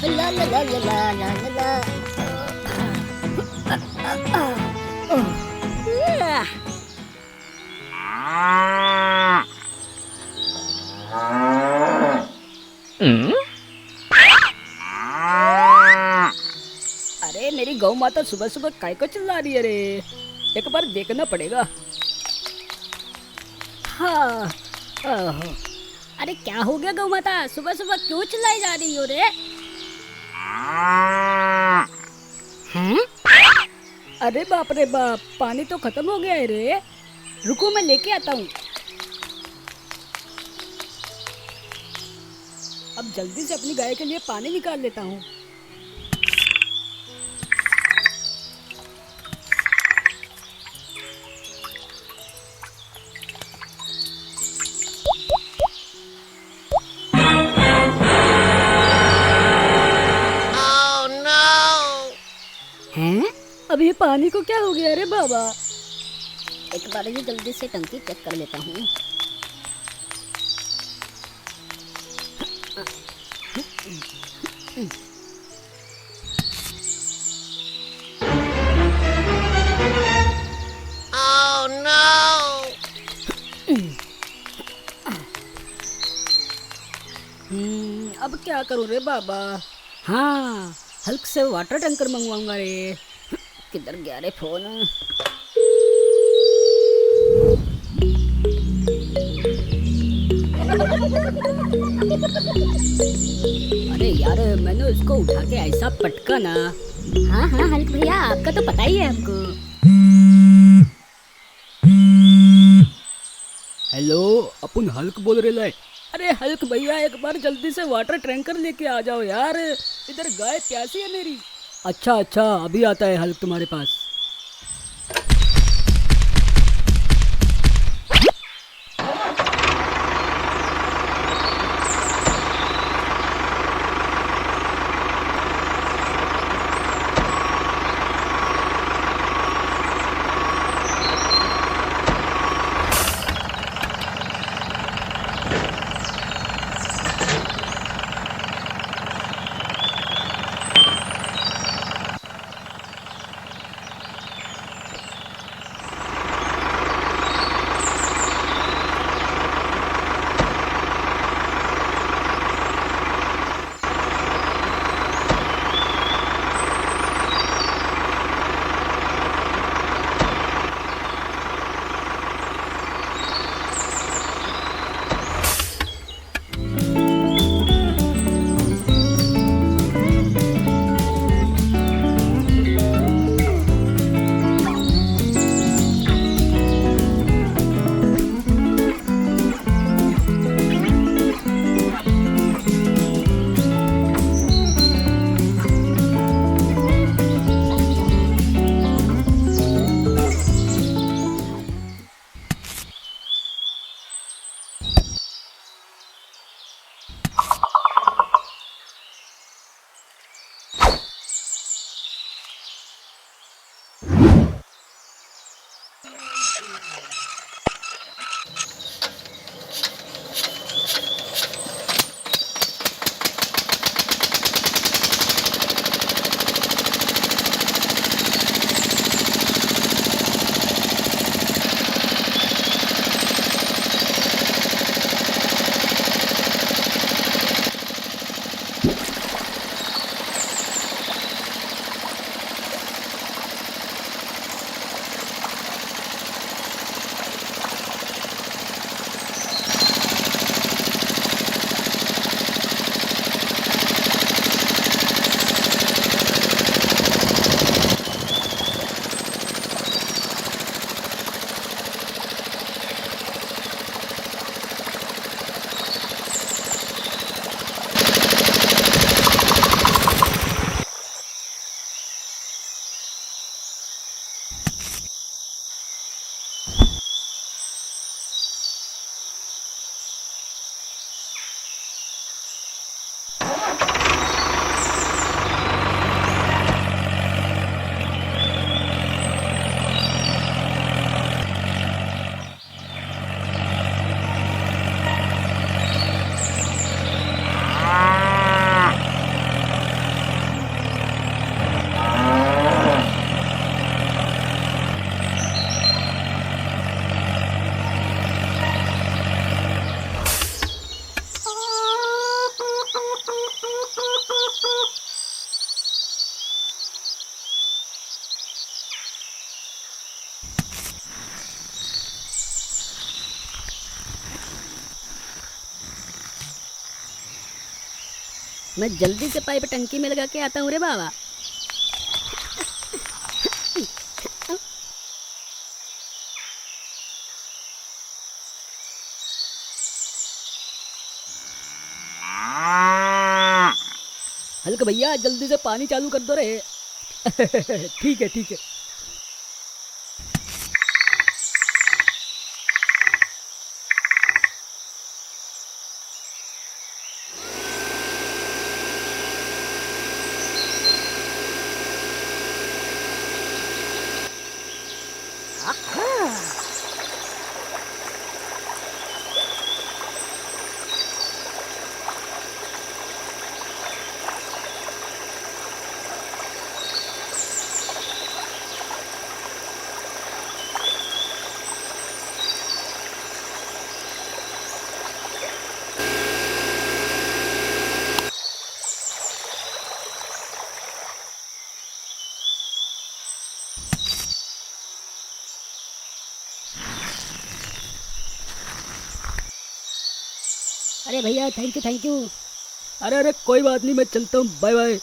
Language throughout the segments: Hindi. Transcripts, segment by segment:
ला ला ला ला ला ला ला ला। ओह, अरे मेरी गौ माता सुबह सुबह काय को चिल्ला रही है रे। एक बार देखना पड़ेगा। हाँ। ओहो। अरे क्या हो गया गौ माता, सुबह सुबह क्यों चिल्लाई जा रही हो रे? हैं? अरे बाप रे बाप, पानी तो खत्म हो गया है रे। रुको मैं लेके आता हूँ। अब जल्दी से अपनी गाय के लिए पानी निकाल लेता हूँ। हैं? अब ये पानी को क्या हो गया रे बाबा? एक बार ये जल्दी से टंकी चेक कर लेता हूँ। अब क्या करूँ रे बाबा? हाँ, हल्क से वाटर टैंकर मंगवाऊंगा रे। किधर गया रे फोन? अरे यार, मैंने उसको उठा के ऐसा पटका ना। हाँ हाँ हल्क भैया, आपका तो पता ही है हमको। हेलो, अपन हल्क बोल रहे लाए। अरे हल्क भैया, एक बार जल्दी से वाटर टैंकर लेके आ जाओ यार, इधर गाय प्यासी है मेरी। अच्छा अच्छा, अभी आता है हल्क तुम्हारे पास। मैं जल्दी से पाइप टंकी में लगा के आता हूँ रे बाबा। हल्क भैया जल्दी से पानी चालू कर दो रे। ठीक है ठीक है। अरे भैया थैंक यू थैंक यू। अरे अरे कोई बात नहीं, मैं चलता हूँ, bye bye.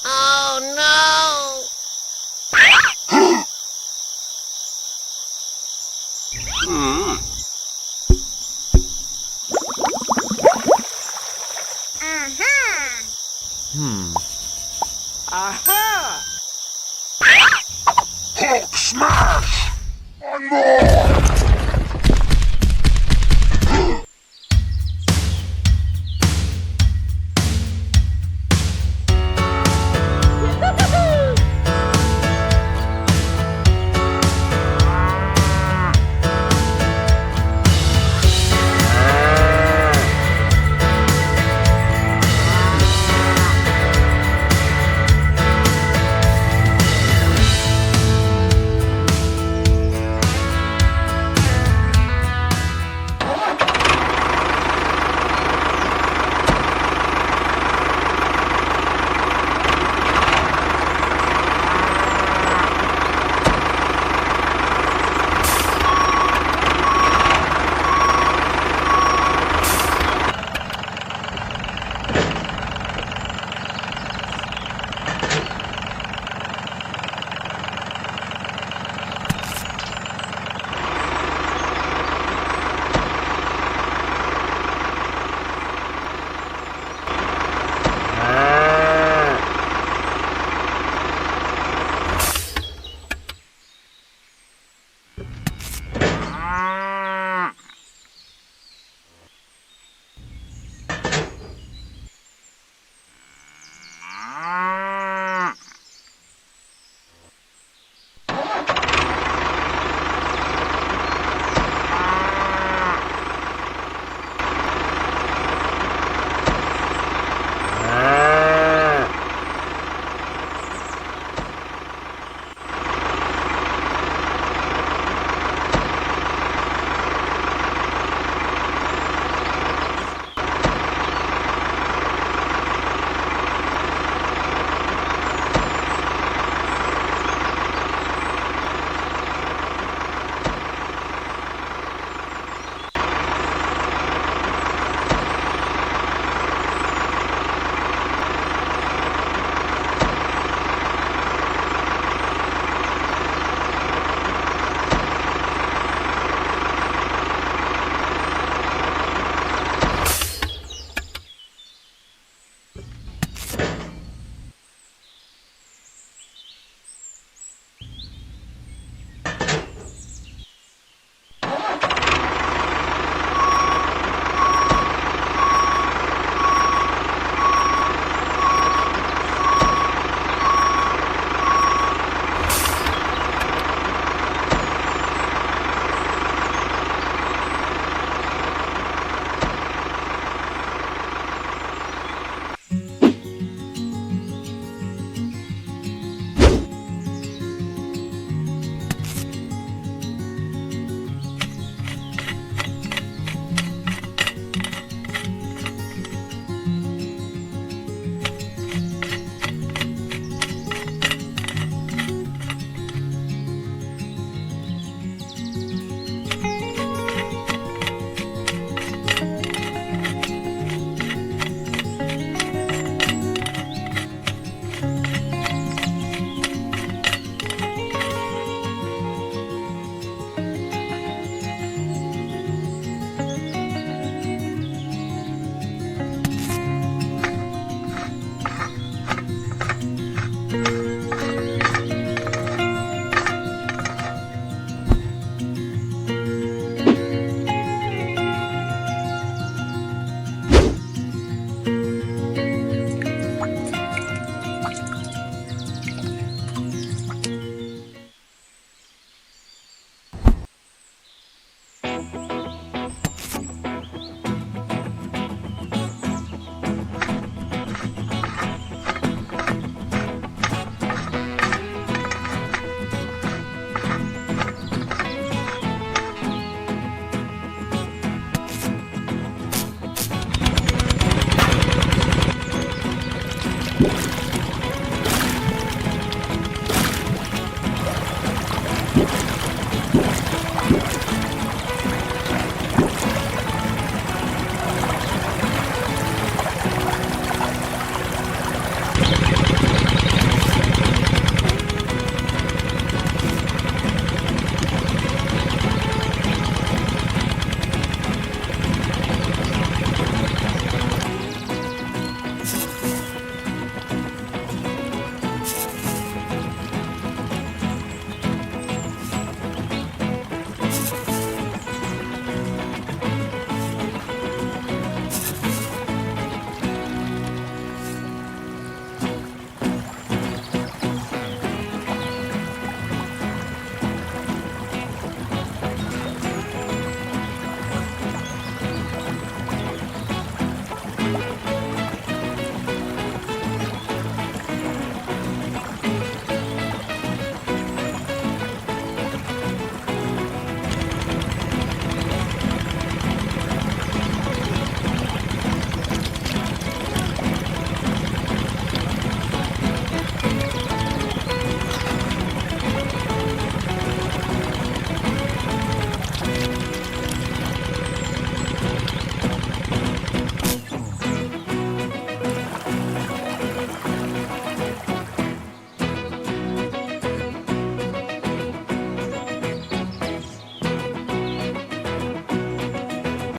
Oh no! Hulk smash!